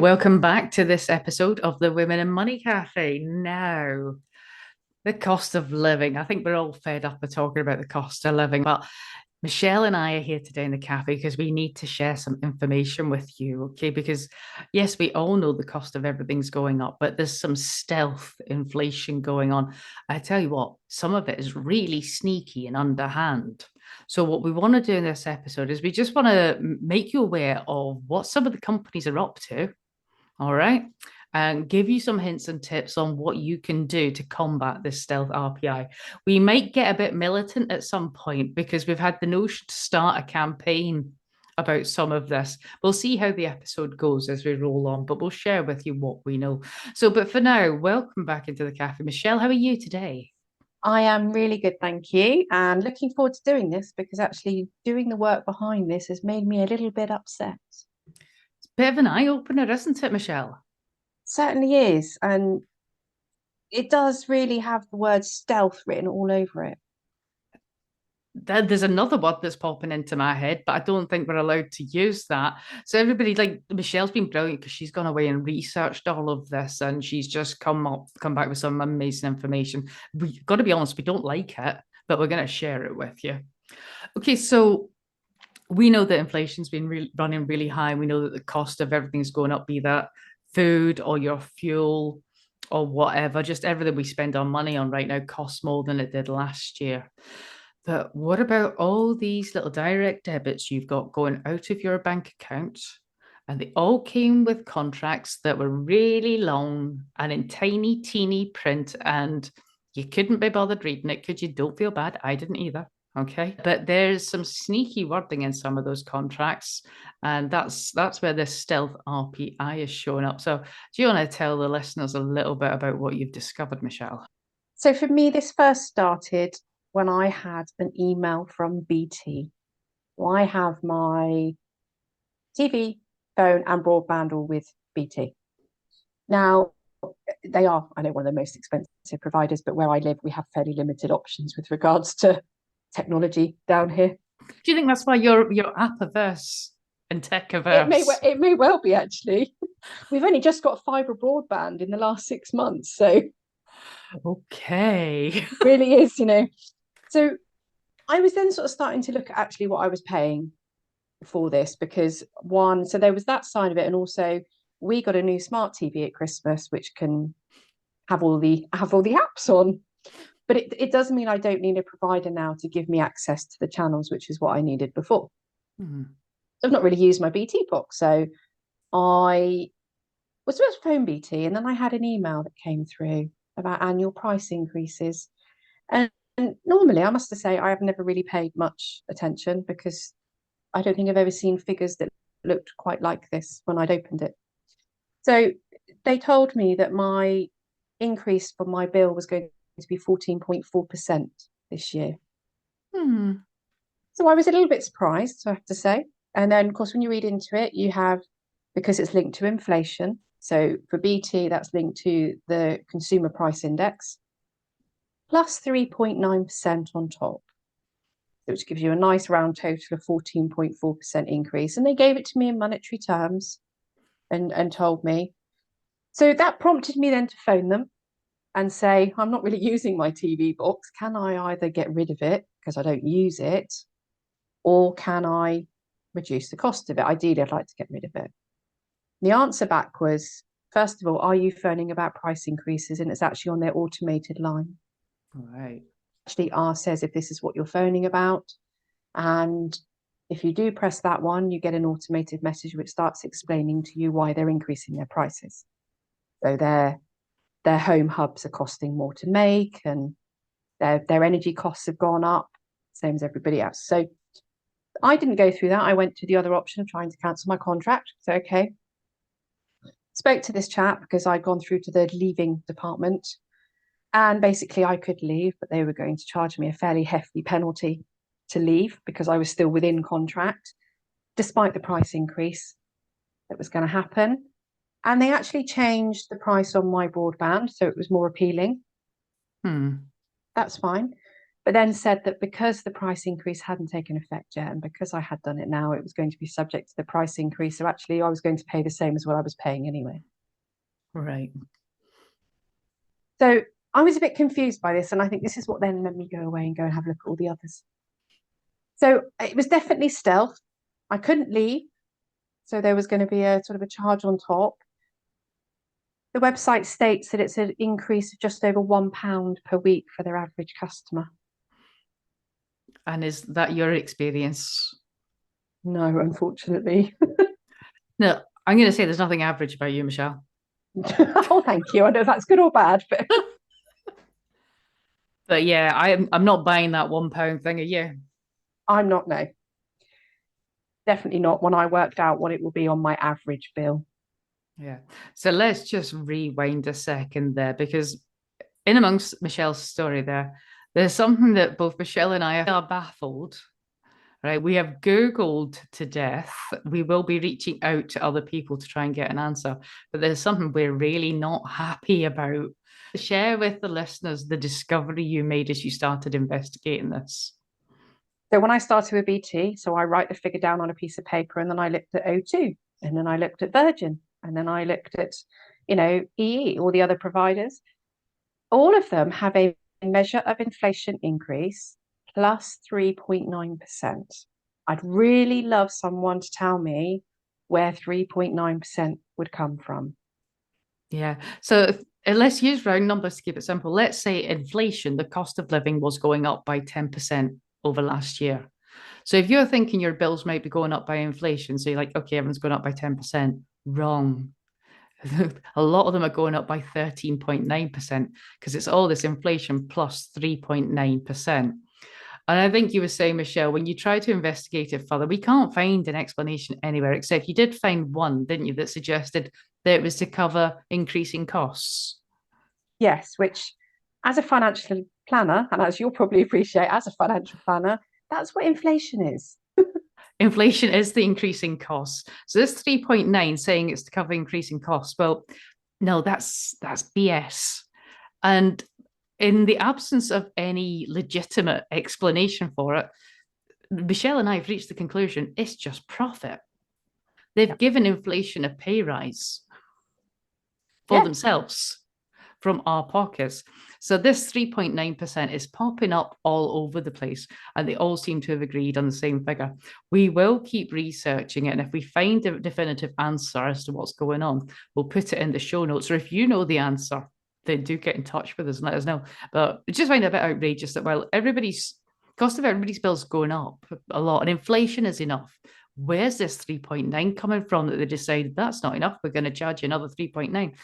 Welcome back to this episode of the Women in Money Cafe. Now, the cost of living. I think we're all fed up of talking about the cost of living, but Michelle and I are here today in the cafe because we need to share some information with you, okay? Because yes, we all know the cost of everything's going up, but there's some stealth inflation going on. I tell you what, some of it is really sneaky and underhand. So what we want to do in this episode is we just want to make you aware of what some of the companies are up to, all right, and give you some hints and tips on what you can do to combat this stealth RPI. We might get a bit militant at some point because we've had the notion to start a campaign about some of this. We'll see how the episode goes as we roll on, but we'll share with you what we know. So, but for now, welcome back into the cafe. Michelle, how are you today? I am really good, thank you. And looking forward to doing this because actually doing the work behind this has made me a little bit upset. It's a bit of an eye opener, isn't it, Michelle? Certainly is. And it does really have the word stealth written all over it. There's another word that's popping into my head, but I don't think we're allowed to use that. So everybody, like Michelle's been brilliant because she's gone away and researched all of this, and she's just come back with some amazing information. We've got to be honest, we don't like it, but we're going to share it with you. Okay, so we know that inflation's been running really high. We know that the cost of everything's going up, be that food or your fuel or whatever. Just everything we spend our money on right now costs more than it did last year. But what about all these little direct debits you've got going out of your bank account? And they all came with contracts that were really long and in tiny, teeny print. And you couldn't be bothered reading it because you don't feel bad. I didn't either. Okay. But there's some sneaky wording in some of those contracts. And that's where this stealth RPI is showing up. So do you want to tell the listeners a little bit about what you've discovered, Michelle? So for me, this first started when I had an email from BT. Well, I have my TV, phone, and broadband all with BT. Now, they are, I know, one of the most expensive providers, but where I live, we have fairly limited options with regards to technology down here. Do you think that's why you're app averse and tech averse? It may well be actually. We've only just got fibre broadband in the last 6 months, so Okay. really is, you know. So I was then sort of starting to look at actually what I was paying for this because one, so there was that side of it, and also we got a new smart TV at Christmas, which can have all the apps on. But it does mean I don't need a provider now to give me access to the channels, which is what I needed before. Hmm. I've not really used my BT box, so I was supposed to phone BT, and then I had an email that came through about annual price increases. And normally, I must say, I have never really paid much attention because I don't think I've ever seen figures that looked quite like this when I'd opened it. So they told me that my increase for my bill was going to be 14.4% this year. Hmm. So I was a little bit surprised, so I have to say. And then, of course, when you read into it, you have, because it's linked to inflation. So for BT, that's linked to the consumer price index, plus 3.9% on top, which gives you a nice round total of 14.4% increase. And they gave it to me in monetary terms and told me. So that prompted me then to phone them and say, I'm not really using my TV box. Can I either get rid of it because I don't use it, or can I reduce the cost of it? Ideally, I'd like to get rid of it. The answer back was, first of all, are you phoning about price increases? And it's actually on their automated line. All right. Actually, R says if this is what you're phoning about. And if you do press that one, you get an automated message which starts explaining to you why they're increasing their prices. So their home hubs are costing more to make, and their energy costs have gone up, same as everybody else. So I didn't go through that. I went to the other option of trying to cancel my contract. So, okay. Spoke to this chap because I'd gone through to the leaving department. And basically, I could leave, but they were going to charge me a fairly hefty penalty to leave because I was still within contract, despite the price increase that was going to happen. And they actually changed the price on my broadband, so it was more appealing. Hmm. That's fine. but then said that because the price increase hadn't taken effect yet, and because I had done it now, it was going to be subject to the price increase. So actually, I was going to pay the same as what I was paying anyway. Right. So I was a bit confused by this, and I think this is what then made me go away and go and have a look at all the others. So it was definitely stealth. I couldn't leave, so there was going to be a sort of a charge on top. The website states that it's an increase of just over £1 per week for their average customer. And is that your experience? No, unfortunately. No, I'm going to say there's nothing average about you, Michelle. Oh, thank you. I don't know if that's good or bad, but But yeah, I'm not buying that £1 thing a year. I'm not, no. Definitely not when I worked out what it will be on my average bill. Yeah. So let's just rewind a second there, because in amongst Michelle's story there's something that both Michelle and I are baffled. Right. We have Googled to death. We will be reaching out to other people to try and get an answer. But there's something we're really not happy about. Share with the listeners the discovery you made as you started investigating this. So when I started with BT, so I write the figure down on a piece of paper, and then I looked at O2, and then I looked at Virgin, and then I looked at, EE, all the other providers. All of them have a measure of inflation increase plus 3.9%. I'd really love someone to tell me where 3.9% would come from. Yeah. So let's use round numbers to keep it simple. Let's say inflation, the cost of living was going up by 10% over last year. So if you're thinking your bills might be going up by inflation, so you're like, okay, everyone's going up by 10%, wrong. A lot of them are going up by 13.9% because it's all this inflation plus 3.9%. And I think you were saying, Michelle, when you try to investigate it further, we can't find an explanation anywhere, except you did find one, didn't you, that suggested that it was to cover increasing costs. Yes, which as a financial planner, and as you'll probably appreciate, as a financial planner, that's what inflation is. Inflation is the increasing costs. So this 3.9 saying it's to cover increasing costs. Well, no, that's BS. And in the absence of any legitimate explanation for it, Michelle and I have reached the conclusion it's just profit. They've given inflation a pay rise for Yeah. themselves from our pockets. So this 3.9% is popping up all over the place, and they all seem to have agreed on the same figure. We will keep researching it, and if we find a definitive answer as to what's going on, we'll put it in the show notes. Or if you know the answer, then do get in touch with us and let us know. But I just find it a bit outrageous that while everybody's cost of everybody's bills going up a lot, and inflation is enough. Where's this 3.9 coming from that they decided that's not enough? We're going to charge you another 3.9.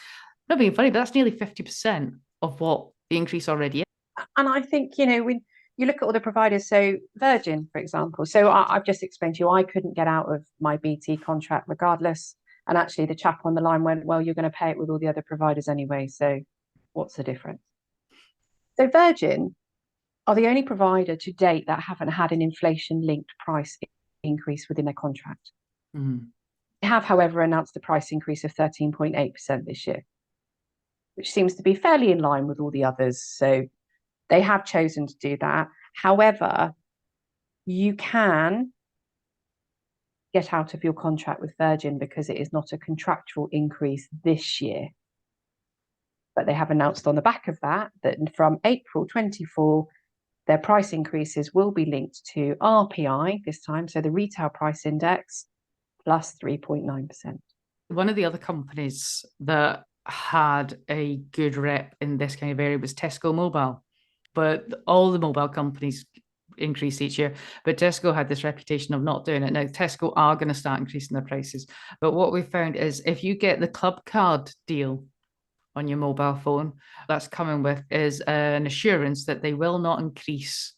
Not being funny, but that's nearly 50% of what the increase already is. And I think, when you look at all the providers, so Virgin, for example, so I've just explained to you, I couldn't get out of my BT contract regardless. And actually, the chap on the line went, well, you're going to pay it with all the other providers anyway. So what's the difference? So Virgin are the only provider to date that haven't had an inflation linked price increase within their contract. Mm. They have, however, announced the price increase of 13.8% this year, which seems to be fairly in line with all the others. So they have chosen to do that. However, you can get out of your contract with Virgin because it is not a contractual increase this year. But they have announced on the back of that from April 24, their price increases will be linked to RPI this time, so the retail price index, plus 3.9%. One of the other companies that had a good rep in this kind of area was Tesco Mobile, but all the mobile companies increase each year. But Tesco had this reputation of not doing it. Now, Tesco are going to start increasing their prices. But what we found is if you get the club card deal on your mobile phone, that's coming with is an assurance that they will not increase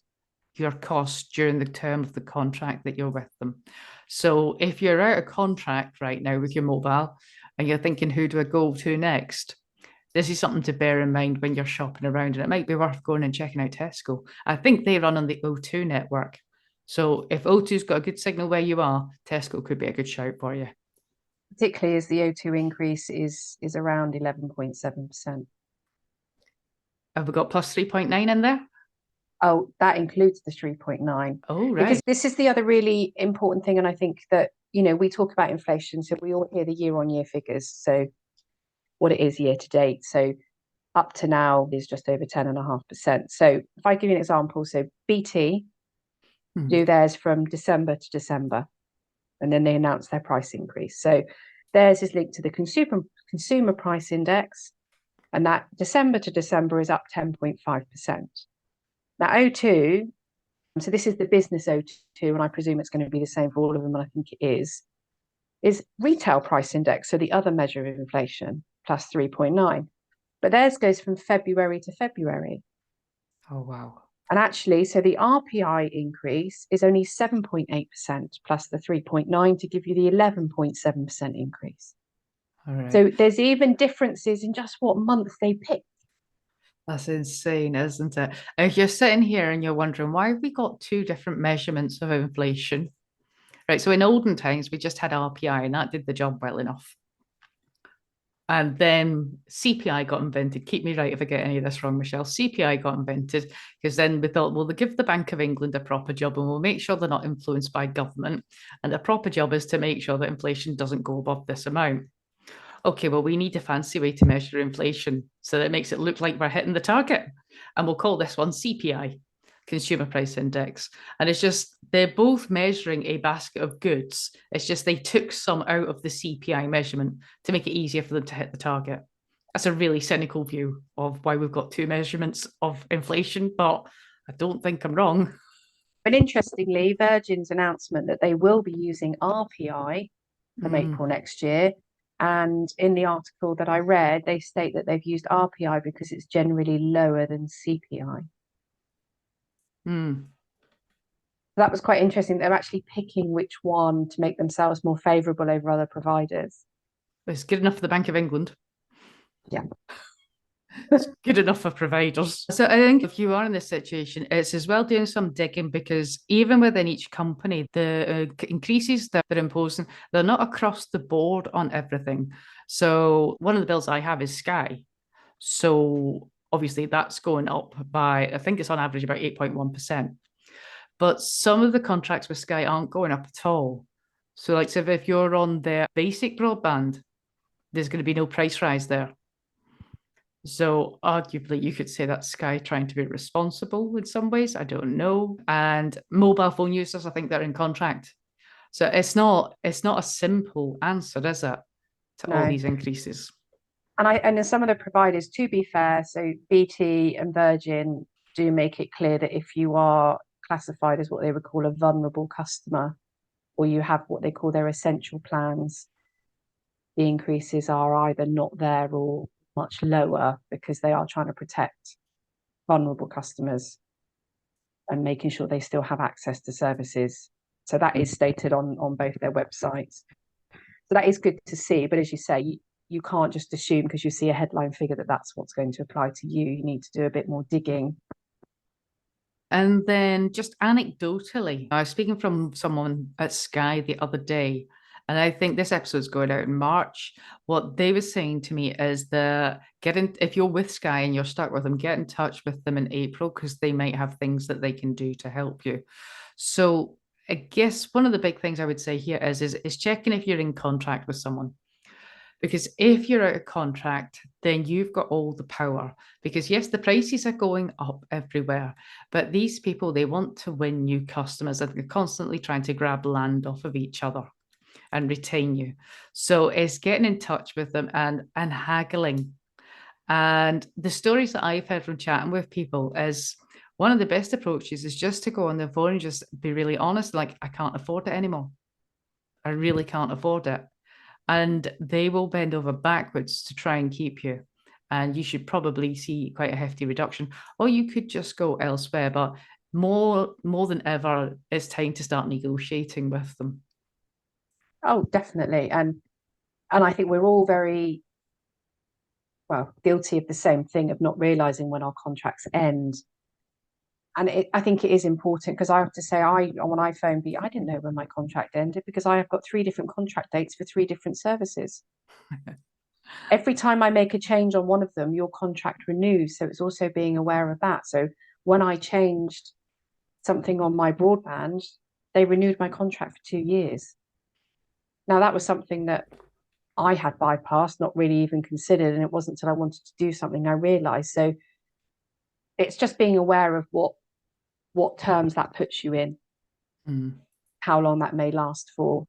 your costs during the term of the contract that you're with them. So if you're out of contract right now with your mobile and you're thinking, who do I go to next? This is something to bear in mind when you're shopping around, and it might be worth going and checking out Tesco. I think they run on the O2 network. So if O2's got a good signal where you are, Tesco could be a good shout for you. Particularly as the O2 increase is around 11.7%. Have we got plus 3.9 in there? Oh, that includes the 3.9, Oh, because right. this is the other really important thing. And I think that, you know, we talk about inflation, so we all hear the year-on-year figures. So what it is year to date. So up to now is just over 10.5%. So if I give you an example, so BT Hmm. do theirs from December to December, and then they announce their price increase. So theirs is linked to the consumer price index, and that December to December is up 10.5%. Now O2, so this is the business O2, and I presume it's going to be the same for all of them, and I think it is retail price index, so the other measure of inflation, plus 3.9. But theirs goes from February to February. Oh, wow. And actually, so the RPI increase is only 7.8% plus the 3.9 to give you the 11.7% increase. All right. So there's even differences in just what month they pick. That's insane, isn't it? If you're sitting here and you're wondering why have we got two different measurements of inflation, right? So in olden times, we just had RPI and that did the job well enough. And then CPI got invented. Keep me right if I get any of this wrong, Michelle. CPI got invented because then we thought, well, they'll give the Bank of England a proper job and we'll make sure they're not influenced by government. And the proper job is to make sure that inflation doesn't go above this amount. Okay, well, we need a fancy way to measure inflation so that it makes it look like we're hitting the target. And we'll call this one CPI, Consumer Price Index. And it's just, they're both measuring a basket of goods. It's just they took some out of the CPI measurement to make it easier for them to hit the target. That's a really cynical view of why we've got two measurements of inflation, but I don't think I'm wrong. But interestingly, Virgin's announcement that they will be using RPI from Mm, April next year. And in the article that I read, they state that they've used RPI because it's generally lower than CPI. mm. That was quite interesting. They're actually picking which one to make themselves more favourable over other providers. It's good enough for the Bank of England. Yeah. It's good enough for providers. So I think if you are in this situation, it's as well doing some digging because even within each company, the increases that they're imposing, they're not across the board on everything. So one of the bills I have is Sky. So obviously that's going up by, I think it's on average about 8.1%. But some of the contracts with Sky aren't going up at all. So like so if you're on their basic broadband, there's going to be no price rise there. So arguably, you could say that's Sky trying to be responsible in some ways. I don't know. And mobile phone users, I think they're in contract. So it's not a simple answer, is it, to all No. these increases? And then some of the providers, to be fair, so BT and Virgin do make it clear that if you are classified as what they would call a vulnerable customer, or you have what they call their essential plans, the increases are either not there or much lower because they are trying to protect vulnerable customers and making sure they still have access to services. So that is stated on both their websites. So that is good to see. But as you say, you can't just assume because you see a headline figure that that's what's going to apply to you. You need to do a bit more digging. And then just anecdotally, I was speaking from someone at Sky the other day, and I think this episode's going out in March. What they were saying to me is that if you're with Sky and you're stuck with them, get in touch with them in April because they might have things that they can do to help you. So I guess one of the big things I would say here is checking if you're in contract with someone. Because if you're out of contract, then you've got all the power. Because yes, the prices are going up everywhere, but these people, they want to win new customers and they're constantly trying to grab land off of each other and retain you. So it's getting in touch with them and haggling. And the stories that I've heard from chatting with people is one of the best approaches is just to go on the phone and just be really honest, like, I can't afford it anymore. I really can't afford it, and they will bend over backwards to try and keep you. And you should probably see quite a hefty reduction, or you could just go elsewhere. But more than ever, it's time to start negotiating with them. Oh, definitely. And I think we're all very well guilty of the same thing of not realizing when our contracts end. And I think it is important because I have to say, when I phoned B, I didn't know when my contract ended because I have got three different contract dates for three different services. Every time I make a change on one of them, your contract renews. So it's also being aware of that. So when I changed something on my broadband, they renewed my contract for 2 years. Now, that was something that I had bypassed, not really even considered, and it wasn't until I wanted to do something I realized. So it's just being aware of what terms that puts you in, how long that may last for.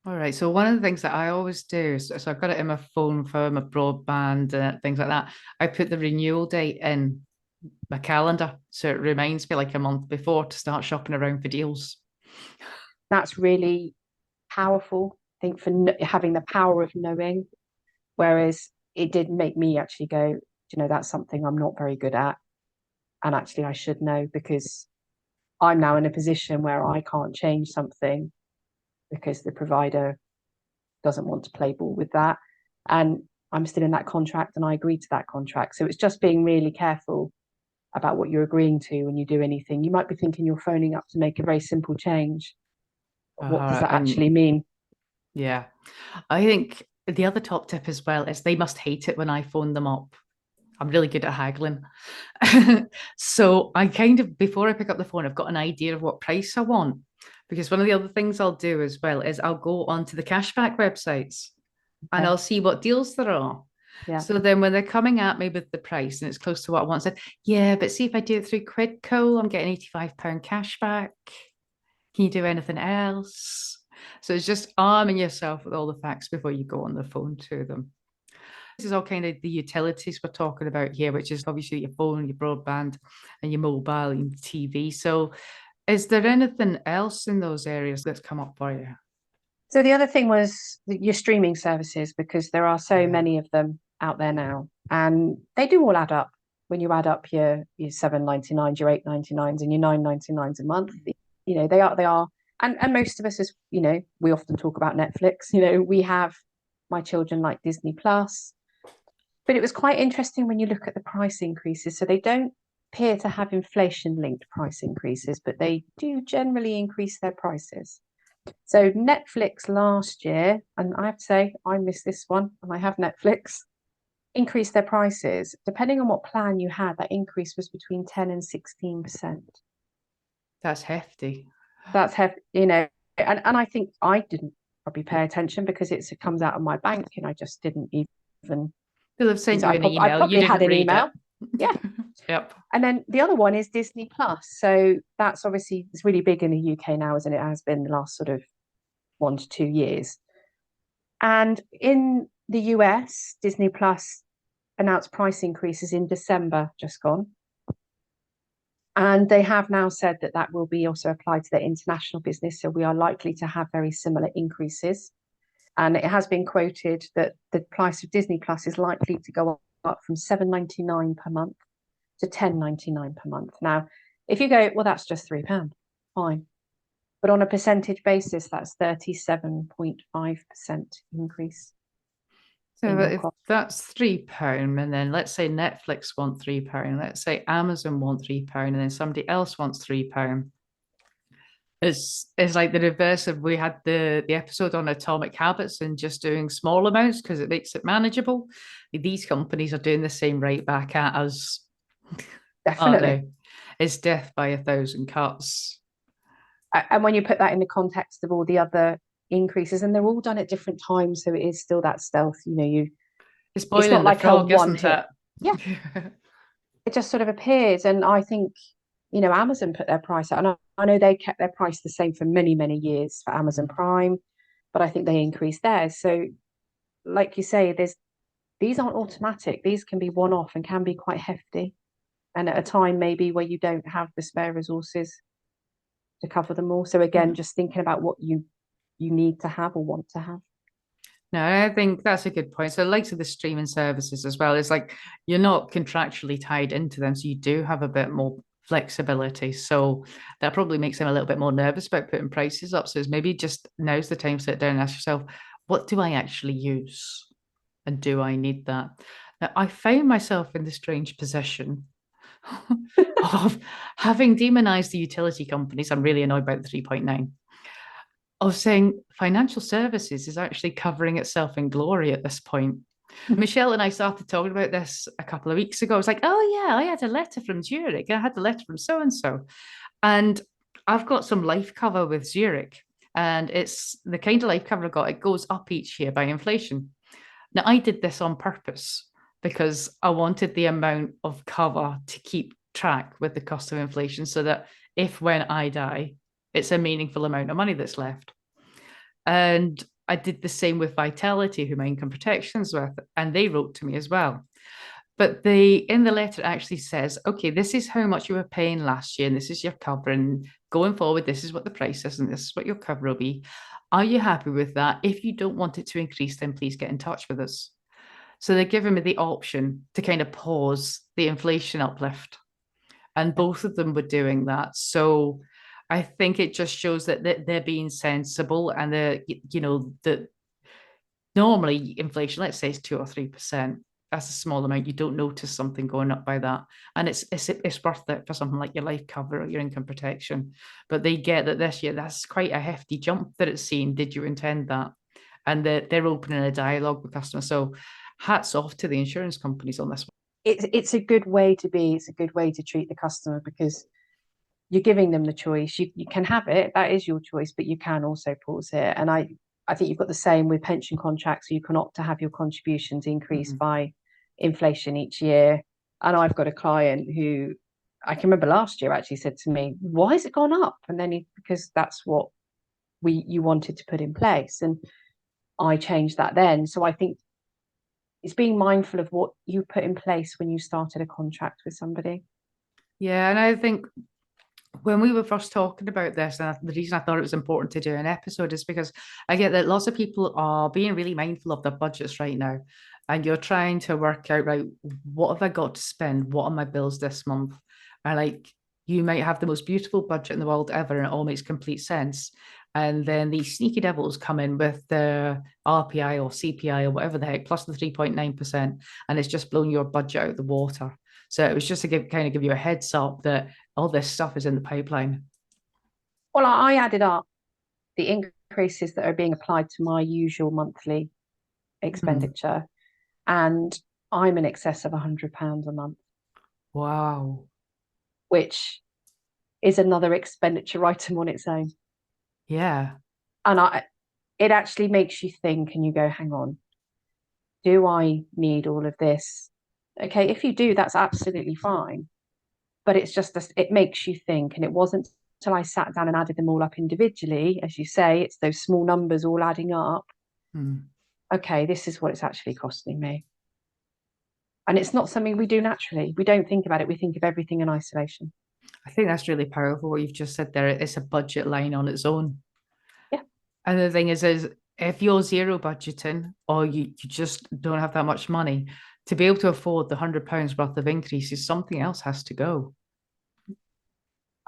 All right. So one of the things that I always do is, so I've got it in my phone for my broadband and things like that. I put the renewal date in my calendar, so it reminds me like a month before to start shopping around for deals. That's really powerful, I think, for having the power of knowing. Whereas it did make me actually go, that's something I'm not very good at. And actually, I should know, because I'm now in a position where I can't change something because the provider doesn't want to play ball with that. And I'm still in that contract and I agreed to that contract. So it's just being really careful about what you're agreeing to when you do anything. You might be thinking you're phoning up to make a very simple change. What does that actually mean? Yeah. I think the other top tip as well is they must hate it when I phone them up. I'm really good at haggling. So I kind of, before I pick up the phone, I've got an idea of what price I want. Because one of the other things I'll do as well is I'll go onto the cashback websites and I'll see what deals there are. Yeah. So then when they're coming at me with the price and it's close to what I want, I said, yeah, but see if I do it through Quidco, I'm getting £85 cashback. Can you do anything else? So it's just arming yourself with all the facts before you go on the phone to them. This is all kind of the utilities we're talking about here, which is obviously your phone, your broadband, and your mobile and TV. So is there anything else in those areas that's come up for you? So the other thing was your streaming services, because there are so many of them out there now, and they do all add up. When you add up your £7.99, your £8.99s, and your £9.99s a month, they are, and most of us, as we often talk about Netflix. We have, my children like Disney Plus, but it was quite interesting when you look at the price increases. So they don't appear to have inflation-linked price increases, but they do generally increase their prices. So Netflix last year, and I have to say I missed this one, and I have Netflix, increased their prices. Depending on what plan you had, that increase was between 10 and 16%. That's hefty. That's hefty, and I think I didn't probably pay attention because it comes out of my bank, and I just didn't even. They'll have sent you an I email. You probably had didn't an read email. it. Yeah. Yep. And then the other one is Disney Plus. So that's obviously, it's really big in the UK now, as it has been the last sort of 1 to 2 years. And in the US, Disney Plus announced price increases in December, just gone. And they have now said that that will be also applied to their international business. So we are likely to have very similar increases. And it has been quoted that the price of Disney Plus is likely to go up from £7.99 per month to £10.99 per month. Now, if you go, well, that's just £3, fine. But on a percentage basis, that's 37.5% increase. So if that's £3, and then let's say Netflix want £3, let's say Amazon want £3, and then somebody else wants £3. It's like the reverse of, we had the episode on atomic habits and just doing small amounts because it makes it manageable. These companies are doing the same right back at us. Definitely. It's death by 1,000 cuts. And when you put that in the context of all the other increases, and they're all done at different times, so it is still that stealth. It's not like frog, a one isn't hit. it? Yeah. It just sort of appears. And I think, Amazon put their price out, and I know they kept their price the same for many, many years for Amazon Prime, but I think they increased theirs. So, like you say, these aren't automatic. These can be one-off and can be quite hefty. And at a time maybe where you don't have the spare resources to cover them all. So again, just thinking about what you need to have or want to have. No, I think that's a good point. So, like to the streaming services as well, it's like you're not contractually tied into them, so you do have a bit more flexibility. So that probably makes them a little bit more nervous about putting prices up. So it's maybe just now's the time to sit down and ask yourself, what do I actually use? And do I need that? Now, I found myself in the strange position of having demonized the utility companies. I'm really annoyed about the 3.9, of saying financial services is actually covering itself in glory at this point. Michelle and I started talking about this a couple of weeks ago. I was like, oh yeah, I had a letter from Zurich. I had a letter from so and so. And I've got some life cover with Zurich. And it's the kind of life cover I got, it goes up each year by inflation. Now, I did this on purpose because I wanted the amount of cover to keep track with the cost of inflation so that if when I die, it's a meaningful amount of money that's left. And I did the same with Vitality, who my income protection's with, and they wrote to me as well. But they in the letter actually says, okay, this is how much you were paying last year, and this is your cover, and going forward, this is what the price is, and this is what your cover will be. Are you happy with that? If you don't want it to increase, then please get in touch with us. So they're giving me the option to kind of pause the inflation uplift. And both of them were doing that. So I think it just shows that they're being sensible and that normally inflation, let's say, is 2 or 3%. That's a small amount. You don't notice something going up by that, and it's worth it for something like your life cover or your income protection. But they get that this year that's quite a hefty jump that it's seen. Did you intend that? And they're opening a dialogue with customers. So hats off to the insurance companies on this one. It's a good way to be. It's a good way to treat the customer because you're giving them the choice. You can have it, that is your choice, but you can also pause it. And I think you've got the same with pension contracts. So you can opt to have your contributions increased by inflation each year. And I've got a client who I can remember last year actually said to me, why has it gone up? And then because that's what you wanted to put in place. And I changed that then. So I think it's being mindful of what you put in place when you started a contract with somebody. Yeah, and I think when we were first talking about this, and the reason I thought it was important to do an episode is because I get that lots of people are being really mindful of their budgets right now. And you're trying to work out, right, what have I got to spend? What are my bills this month? And like, you might have the most beautiful budget in the world ever, and it all makes complete sense. And then these sneaky devils come in with the RPI or CPI or whatever the heck, plus the 3.9%, and it's just blown your budget out of the water. So it was just to kind of give you a heads up that all this stuff is in the pipeline. Well, I added up the increases that are being applied to my usual monthly Mm. expenditure, and I'm in excess of £100 a month, Wow. which is another expenditure item on its own. Yeah. And it actually makes you think, and you go, hang on, do I need all of this? Okay, if you do, that's absolutely fine. But it's just, it makes you think. And it wasn't until I sat down and added them all up individually, as you say, it's those small numbers all adding up. Mm. Okay, this is what it's actually costing me. And it's not something we do naturally. We don't think about it. We think of everything in isolation. I think that's really powerful what you've just said there. It's a budget line on its own. Yeah. And the thing is if you're zero budgeting or you just don't have that much money, to be able to afford the £100 worth of increases, something else has to go.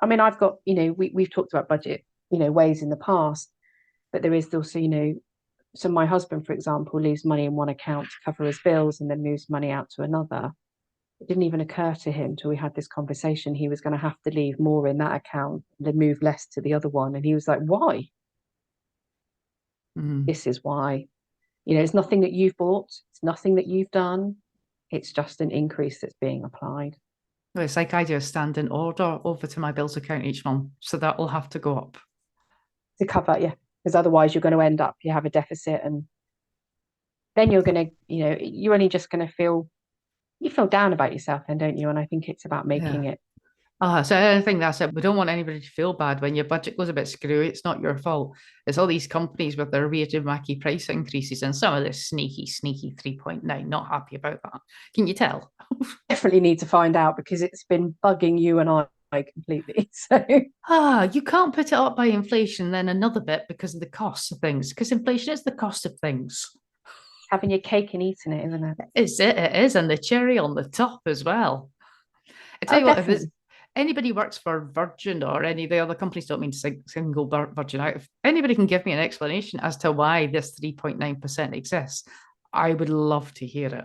I mean, I've got, we've talked about budget, ways in the past, but there is also, so my husband, for example, leaves money in one account to cover his bills and then moves money out to another. It didn't even occur to him till we had this conversation he was going to have to leave more in that account and then move less to the other one. And he was like, why? Mm. This is why. It's nothing that you've bought, it's nothing that you've done. It's just an increase that's being applied. Well, it's like I do a standing order over to my bills account each month. So that will have to go up. To cover, yeah, because otherwise you're going to end up, you have a deficit, and then you're going to, you're only just going to you feel down about yourself then, don't you? And I think it's about Yeah. making it. So I think that's it. We don't want anybody to feel bad when your budget goes a bit screwy. It's not your fault. It's all these companies with their weird and wacky price increases and some of this sneaky 3.9. Not happy about that. Can you tell? Definitely need to find out because it's been bugging you and I completely. So You can't put it up by inflation, then another bit because of the cost of things. Because inflation is the cost of things. having your cake and eating it, isn't it? Is it? It is, and the cherry on the top as well. I tell Oh, you what, if there's definitely. anybody works for Virgin or any of the other companies, don't mean to single Virgin out. If anybody can give me an explanation as to why this 3.9% exists, I would love to hear it.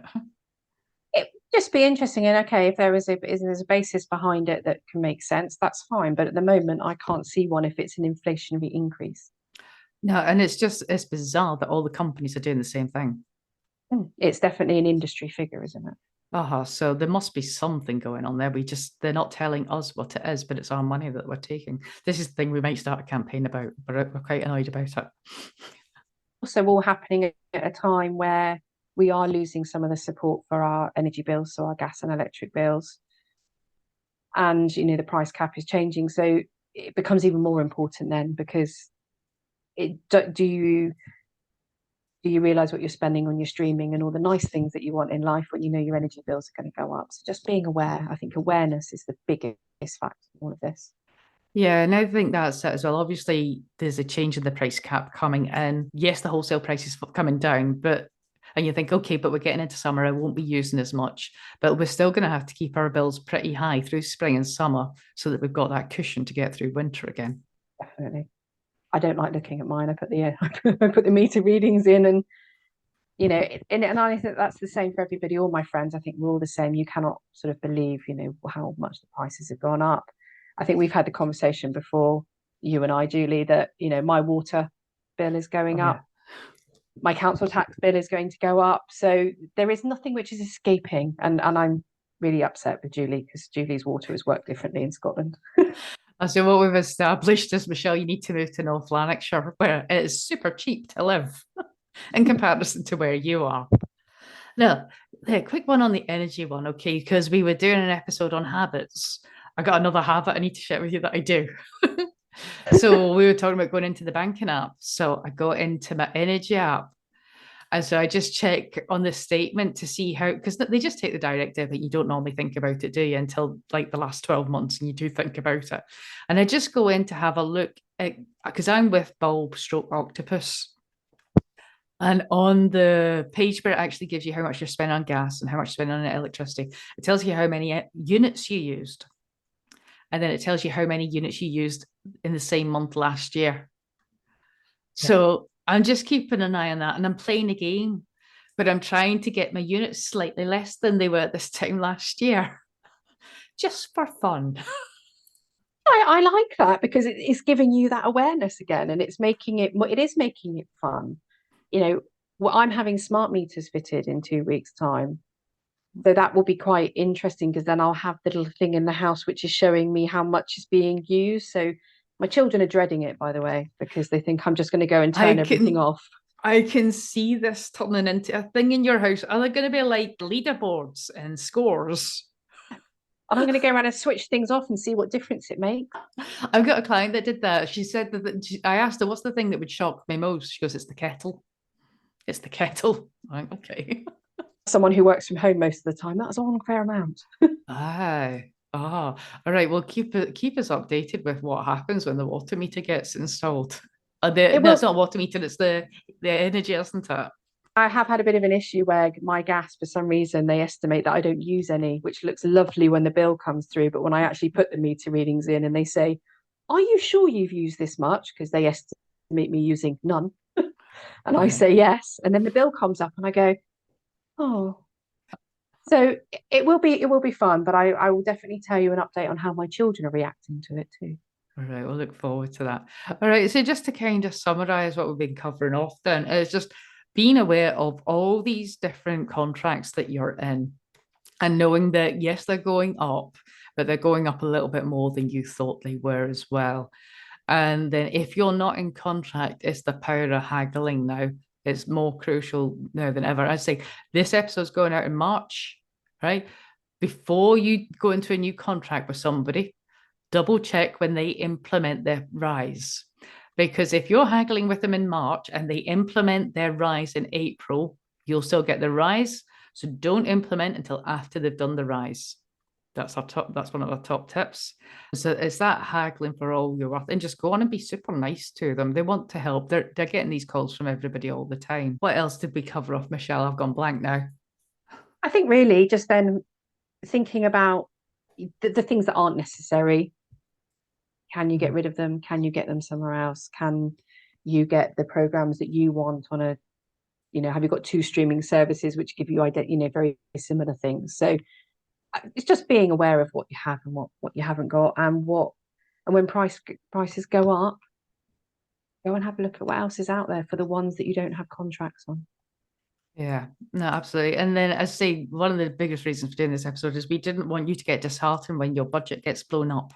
It would just be interesting. And okay, if there's a basis behind it that can make sense, that's fine. But at the moment, I can't see one if it's an inflationary increase. No, and it's bizarre that all the companies are doing the same thing. It's definitely an industry figure, isn't it? So there must be something going on there. They're not telling us what it is, but it's our money that we're taking. This is the thing we might start a campaign about, but we're quite annoyed about it. Also, all happening at a time where we are losing some of the support for our energy bills, so our gas and electric bills, and the price cap is changing, so it becomes even more important then because do you realize what you're spending on your streaming and all the nice things that you want in life when you know your energy bills are going to go up? So just being aware, I think awareness is the biggest factor in all of this. Yeah, and I think that's it as well. Obviously, there's a change in the price cap coming in. Yes, the wholesale price is coming down, but and you think, okay, but we're getting into summer, I won't be using as much, but we're still going to have to keep our bills pretty high through spring and summer so that we've got that cushion to get through winter again. Definitely. I don't like looking at mine. I put the I put the meter readings in, and and I think that's the same for everybody. All my friends, I think we're all the same. You cannot sort of believe, how much the prices have gone up. I think we've had the conversation before, you and I, Julie, that my water bill is going Oh yeah. up, my council tax bill is going to go up. So there is nothing which is escaping, and I'm really upset with Julie because Julie's water has worked differently in Scotland. So what we've established is, Michelle, you need to move to North Lanarkshire, where it is super cheap to live in comparison to where you are. Now, the quick one on the energy one, okay, because we were doing an episode on habits. I got another habit I need to share with you that I do. So we were talking about going into the banking app. So I go into my energy app. And so I just check on the statement to see how, because they just take the direct debit. You don't normally think about it, do you, until like the last 12 months, and you do think about it. And I just go in to have a look at, because I'm with Bulb Stroke Octopus. And on the page where it actually gives you how much you're spending on gas and how much you're spending on electricity, it tells you how many units you used. And then it tells you how many units you used in the same month last year. Yeah. So I'm just keeping an eye on that, and I'm playing a game, but I'm trying to get my units slightly less than they were at this time last year, just for fun. I like that because it's giving you that awareness again, and it is making it fun. Well, I'm having smart meters fitted in 2 weeks' time. So that will be quite interesting because then I'll have the little thing in the house which is showing me how much is being used. So my children are dreading it, by the way, because they think I'm just going to go and I turn everything can off. I can see this turning into a thing in your house. Are there going to be like leaderboards and scores? And I'm going to go around and switch things off and see what difference it makes. I've got a client that did that. She said I asked her, "What's the thing that would shock me most?" She goes, "It's the kettle. It's the kettle." I'm like, okay. Someone who works from home most of the time, that's a fair amount. Aye. All right. Well, keep us updated with what happens when the water meter gets installed. It No, it's will. not water meter, it's the energy, isn't it? I have had a bit of an issue where my gas, for some reason, they estimate that I don't use any, which looks lovely when the bill comes through. But when I actually put the meter readings in and they say, "Are you sure you've used this much?" Because they estimate me using none. And I Yeah. say yes. And then the bill comes up and I go, "Oh." So it will be fun, but I will definitely tell you an update on how my children are reacting to it too. All right, we'll look forward to that. All right, so just to kind of summarize what we've been covering off, then, is just being aware of all these different contracts that you're in and knowing that, yes, they're going up, but they're going up a little bit more than you thought they were as well. And then if you're not in contract, it's the power of haggling now. It's more crucial now than ever. I say this episode's going out in March, right? Before you go into a new contract with somebody, double check when they implement their rise. Because if you're haggling with them in March and they implement their rise in April, you'll still get the rise. So don't implement until after they've done the rise. That's one of our top tips. So it's that haggling for all you're worth, and just go on and be super nice to them. They want to help. They're getting these calls from everybody all the time. What else did we cover off, Michelle? I've gone blank now. I think really just then thinking about the things that aren't necessary. Can you get rid of them? Can you get them somewhere else? Can you get the programs that you want on have you got two streaming services which give you very similar things? So it's just being aware of what you have and what you haven't got, and when prices go up, go and have a look at what else is out there for the ones that you don't have contracts on. Yeah, no, absolutely. And then, as I say, one of the biggest reasons for doing this episode is we didn't want you to get disheartened when your budget gets blown up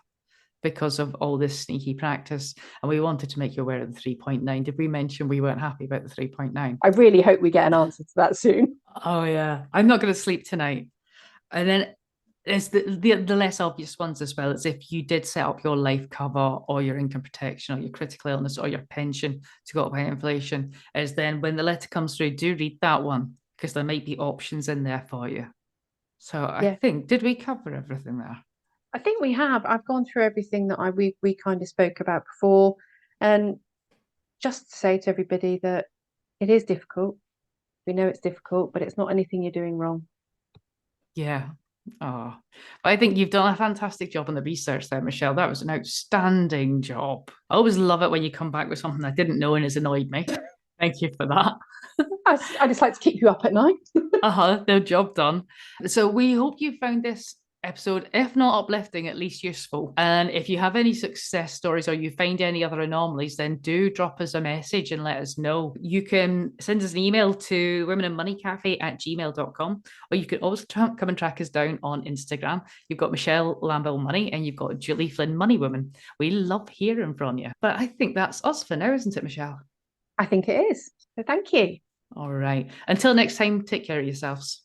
because of all this sneaky practice. And we wanted to make you aware of the 3.9. Did we mention we weren't happy about the 3.9? I really hope we get an answer to that soon. Oh, yeah. I'm not going to sleep tonight. And then there's the less obvious ones as well. It's if you did set up your life cover or your income protection or your critical illness or your pension to go up by inflation, is then when the letter comes through, do read that one because there might be options in there for you. So I Yeah, think, did we cover everything there? I think we have. I've gone through everything that we kind of spoke about before, and just to say to everybody that it is difficult. We know it's difficult, but it's not anything you're doing wrong. Yeah. Oh, but I think you've done a fantastic job on the research there, Michelle. That was an outstanding job. I always love it when you come back with something I didn't know and has annoyed me. Thank you for that. I just like to keep you up at night. No job done. So we hope you found this episode, if not uplifting, at least useful. And if you have any success stories or you find any other anomalies, then do drop us a message and let us know. You can send us an email to womenandmoneycafe@gmail.com, or you can always come and track us down on Instagram. You've got Michelle Lambill Money and you've got Julie Flynn Money Woman. We love hearing from you. But I think that's us for now, isn't it, Michelle? I think it is. So thank you. All right. Until next time, take care of yourselves.